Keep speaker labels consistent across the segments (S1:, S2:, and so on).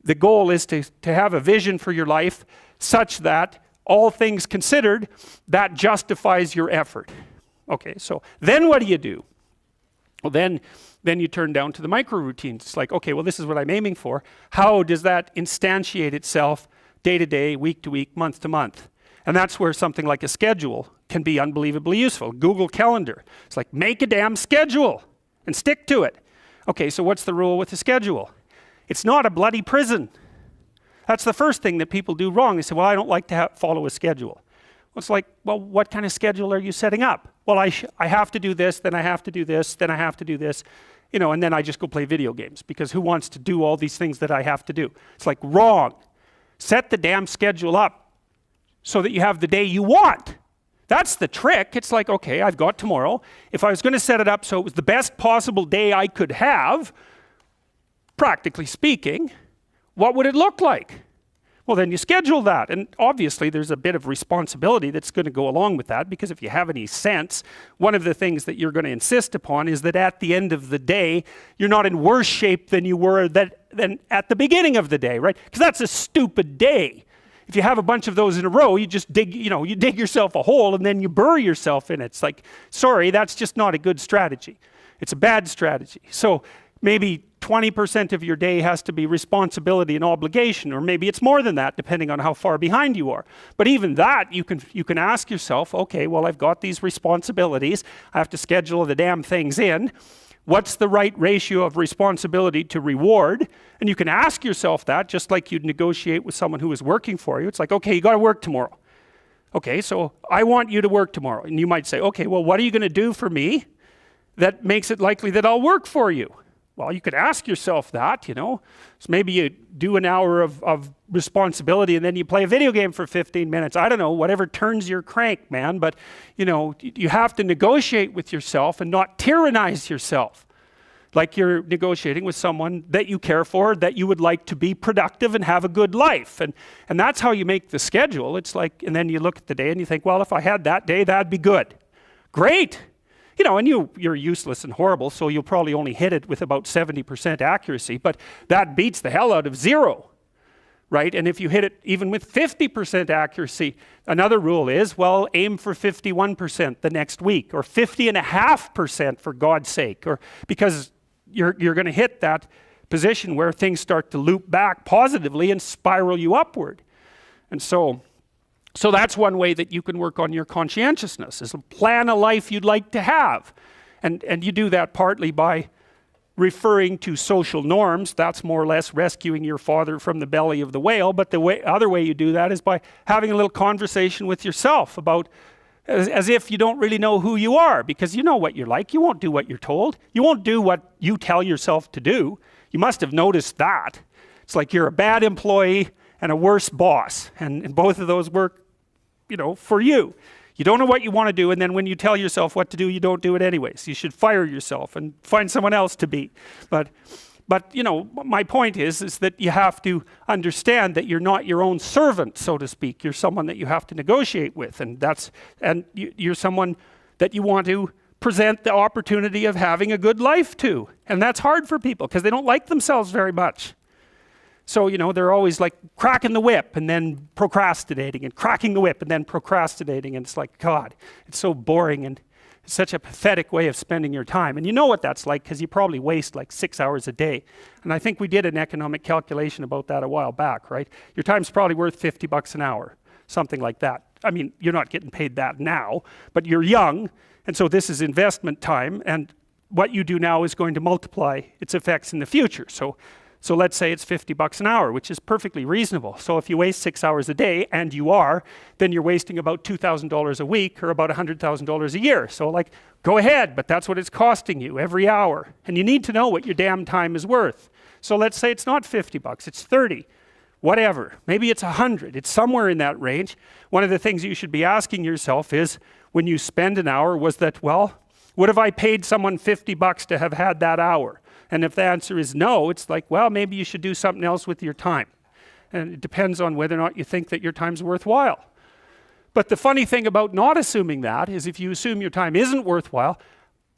S1: the goal is to have a vision for your life such that all things considered, that justifies your effort. Okay, so then what do? Well, then you turn down to the micro routines. It's like, okay, well, this is what I'm aiming for. How does that instantiate itself day to day, week to week, month to month? And that's where something like a schedule can be unbelievably useful. Google Calendar. It's like, make a damn schedule and stick to it. Okay, so what's the rule with the schedule? It's not a bloody prison. That's the first thing that people do wrong. They say, well, I don't like to follow a schedule. Well, it's like, well, what kind of schedule are you setting up? Well, I have to do this, then I have to do this, then I have to do this, you know, and then I just go play video games, because who wants to do all these things that I have to do? It's like, wrong. Set the damn schedule up so that you have the day you want. That's the trick. It's like, okay, I've got tomorrow. If I was going to set it up so it was the best possible day I could have, practically speaking, what would it look like? Well, then you schedule that. And obviously there's a bit of responsibility that's going to go along with that, because if you have any sense, one of the things that you're going to insist upon is that at the end of the day, you're not in worse shape than you were than at the beginning of the day, right? Because that's a stupid day. If you have a bunch of those in a row, you just dig yourself a hole and then you bury yourself in it. It's like, sorry, that's just not a good strategy. It's a bad strategy. So maybe 20% of your day has to be responsibility and obligation, or maybe it's more than that, depending on how far behind you are. But even that, you can ask yourself, okay, well, I've got these responsibilities. I have to schedule the damn things in. What's the right ratio of responsibility to reward? And you can ask yourself that, just like you'd negotiate with someone who is working for you. It's like, okay, you got to work tomorrow. Okay, so I want you to work tomorrow. And you might say, okay, well, what are you going to do for me that makes it likely that I'll work for you? Well, you could ask yourself that, you know. So maybe you do an hour of responsibility and then you play a video game for 15 minutes. I don't know, whatever turns your crank, man. But, you know, you have to negotiate with yourself and not tyrannize yourself. Like you're negotiating with someone that you care for, that you would like to be productive and have a good life. And that's how you make the schedule. It's like, and then you look at the day and you think, well, if I had that day, that'd be good. Great. You know, and you're useless and horrible, so you'll probably only hit it with about 70% accuracy, but that beats the hell out of 0, right? And if you hit it even with 50% accuracy, another rule is, well, aim for 51% the next week, or 50.5% for God's sake, or because you're going to hit that position where things start to loop back positively and spiral you upward. And so that's one way that you can work on your conscientiousness, is plan a life you'd like to have. And you do that partly by referring to social norms. That's more or less rescuing your father from the belly of the whale. But the other way you do that is by having a little conversation with yourself about, as if you don't really know who you are, because you know what you're like. You won't do what you're told. You won't do what you tell yourself to do. You must have noticed that. It's like you're a bad employee and a worse boss. And both of those work, you know, for you. You don't know what you want to do, and then when you tell yourself what to do, you don't do it anyways. You should fire yourself and find someone else to be. But you know, my point is that you have to understand that you're not your own servant, so to speak. You're someone that you have to negotiate with, and you're someone that you want to present the opportunity of having a good life to. And that's hard for people because they don't like themselves very much. So, you know, they're always like cracking the whip and then procrastinating, and cracking the whip and then procrastinating. And it's like, God, it's so boring, and it's such a pathetic way of spending your time. And you know what that's like, because you probably waste like 6 hours a day. And I think we did an economic calculation about that a while back, right? Your time's probably worth $50 an hour, something like that. I mean, you're not getting paid that now, but you're young. And so this is investment time. And what you do now is going to multiply its effects in the future. So let's say it's $50 an hour, which is perfectly reasonable. So if you waste 6 hours a day, and you are, then you're wasting about $2,000 a week, or about $100,000 a year. So like, go ahead, but that's what it's costing you every hour. And you need to know what your damn time is worth. So let's say it's not $50, it's 30, whatever. Maybe it's 100, it's somewhere in that range. One of the things you should be asking yourself is, when you spend an hour, was that, well, would have I paid someone $50 to have had that hour? And if the answer is no, it's like, well, maybe you should do something else with your time. And it depends on whether or not you think that your time's worthwhile. But the funny thing about not assuming that is, if you assume your time isn't worthwhile,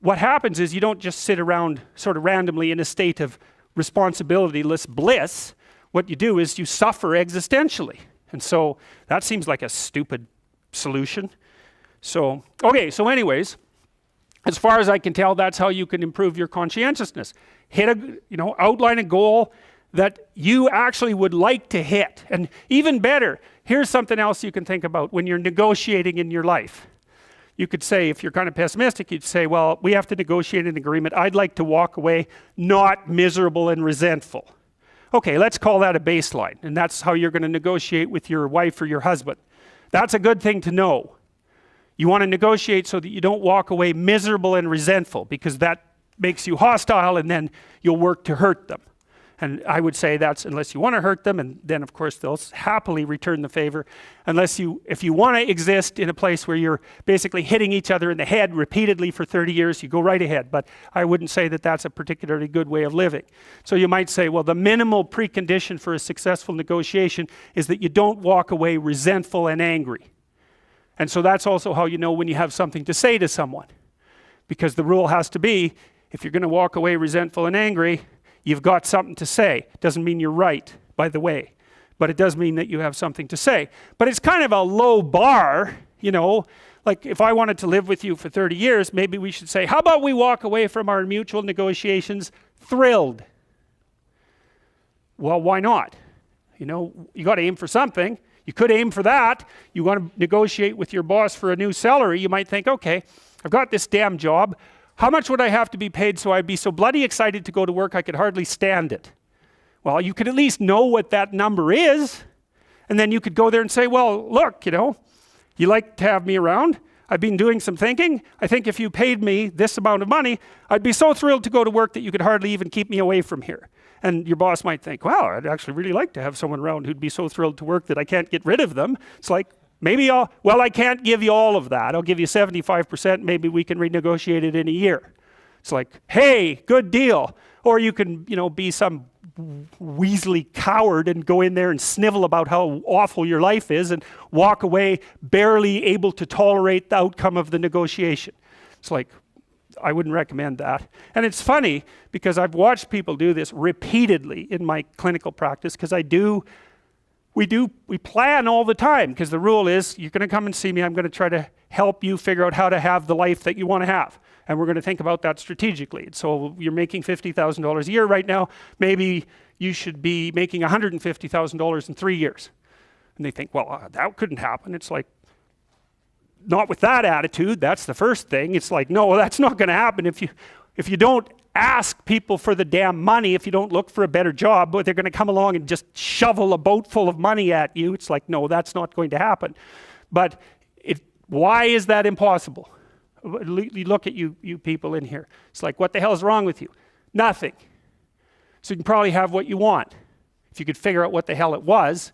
S1: what happens is you don't just sit around sort of randomly in a state of responsibilityless bliss. what you do is you suffer existentially. And so that seems like a stupid solution. So, okay, so anyways, as far as I can tell, that's how you can improve your conscientiousness. Outline a goal that you actually would like to hit. And even better, here's something else you can think about when you're negotiating in your life. You could say, if you're kind of pessimistic, you'd say, well, we have to negotiate an agreement. I'd like to walk away not miserable and resentful. Okay, let's call that a baseline. And that's how you're going to negotiate with your wife or your husband. That's a good thing to know. You want to negotiate so that you don't walk away miserable and resentful, because that makes you hostile, and then you'll work to hurt them. And I would say that's unless you want to hurt them, and then of course they'll happily return the favor. If you want to exist in a place where you're basically hitting each other in the head repeatedly for 30 years, you go right ahead. But I wouldn't say that that's a particularly good way of living. So you might say, well, the minimal precondition for a successful negotiation is that you don't walk away resentful and angry. And so that's also how you know when you have something to say to someone. Because the rule has to be, if you're going to walk away resentful and angry, you've got something to say. Doesn't mean you're right, by the way, but it does mean that you have something to say. But it's kind of a low bar, like if I wanted to live with you for 30 years, maybe we should say, how about we walk away from our mutual negotiations thrilled? Well, why not? You got to aim for something. You could aim for that. You want to negotiate with your boss for a new salary. You might think, okay, I've got this damn job. How much would I have to be paid so I'd be so bloody excited to go to work I could hardly stand it? Well, you could at least know what that number is, and then you could go there and say, well, look, you like to have me around. I've been doing some thinking. I think if you paid me this amount of money, I'd be so thrilled to go to work that you could hardly even keep me away from here. And your boss might think, wow, I'd actually really like to have someone around who'd be so thrilled to work that I can't get rid of them. It's like, maybe I can't give you all of that. I'll give you 75%. Maybe we can renegotiate it in a year. It's like, hey, good deal. Or you can, be some weaselly coward and go in there and snivel about how awful your life is and walk away barely able to tolerate the outcome of the negotiation. It's like, I wouldn't recommend that. And it's funny because I've watched people do this repeatedly in my clinical practice, because we plan all the time, because the rule is you're going to come and see me. I'm going to try to help you figure out how to have the life that you want to have. And we're going to think about that strategically. So you're making $50,000 a year right now. Maybe you should be making $150,000 in 3 years. And they think, well, that couldn't happen. It's like, not with that attitude. That's the first thing. It's like, no, that's not going to happen. If you don't ask people for the damn money, if you don't look for a better job, but they're going to come along and just shovel a boat full of money at you. It's like, no, that's not going to happen. But why is that impossible? You look at you people in here. It's like, what the hell is wrong with you? Nothing. So you can probably have what you want. If you could figure out what the hell it was,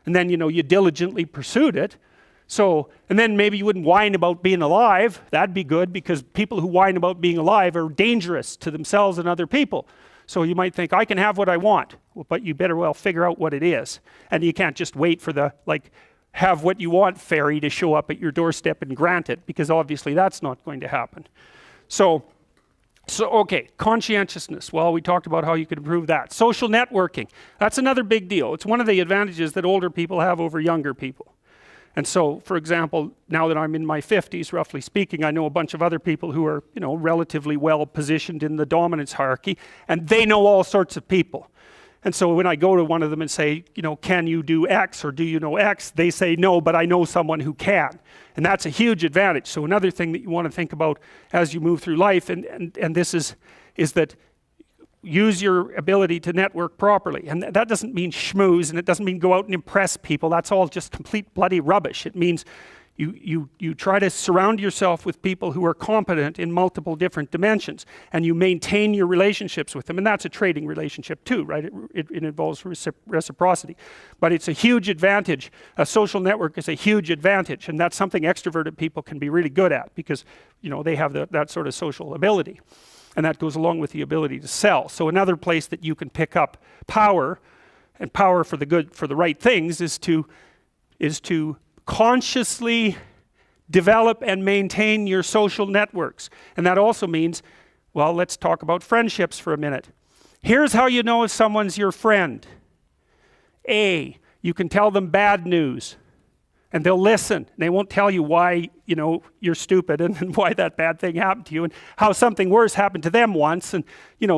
S1: and then, you diligently pursued it. So, and then maybe you wouldn't whine about being alive. That'd be good, because people who whine about being alive are dangerous to themselves and other people. So you might think, I can have what I want, but you better well figure out what it is. And you can't just wait for the, have what you want fairy to show up at your doorstep and grant it, because obviously that's not going to happen. So okay, conscientiousness. Well, we talked about how you could improve that. Social networking. That's another big deal. It's one of the advantages that older people have over younger people. And so, for example, now that I'm in my 50s, roughly speaking, I know a bunch of other people who are, relatively well positioned in the dominance hierarchy, and they know all sorts of people. And so when I go to one of them and say, can you do X, or do you know X? They say no, but I know someone who can. And that's a huge advantage. So another thing that you want to think about as you move through life, and this is that use your ability to network properly. And that doesn't mean schmooze, and it doesn't mean go out and impress people. That's all just complete bloody rubbish. It means you try to surround yourself with people who are competent in multiple different dimensions, and you maintain your relationships with them. And that's a trading relationship too, right? It involves reciprocity. But it's a huge advantage. A social network is a huge advantage, and that's something extroverted people can be really good at, because they have that sort of social ability. And that goes along with the ability to sell. So another place that you can pick up power, and power for the good, for the right things, is to consciously develop and maintain your social networks. And that also means, well, let's talk about friendships for a minute. Here's how you know if someone's your friend. A, you can tell them bad news. And they'll listen. They won't tell you why, you're stupid and why that bad thing happened to you and how something worse happened to them once and,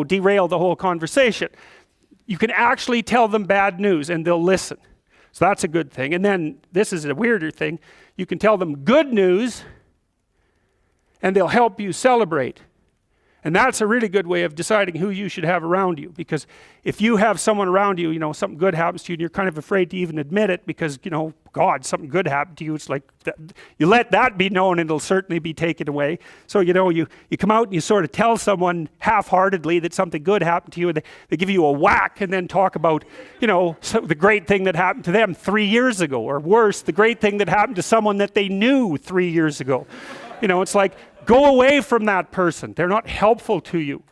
S1: derail the whole conversation. You can actually tell them bad news and they'll listen. So that's a good thing. And then this is a weirder thing. You can tell them good news and they'll help you celebrate. And that's a really good way of deciding who you should have around you. Because if you have someone around you, something good happens to you and you're kind of afraid to even admit it because, God, something good happened to you. It's like, you let that be known and it'll certainly be taken away. So, you come out and you sort of tell someone half-heartedly that something good happened to you and they give you a whack and then talk about, the great thing that happened to them 3 years ago. Or worse, the great thing that happened to someone that they knew 3 years ago. It's like, go away from that person. They're not helpful to you.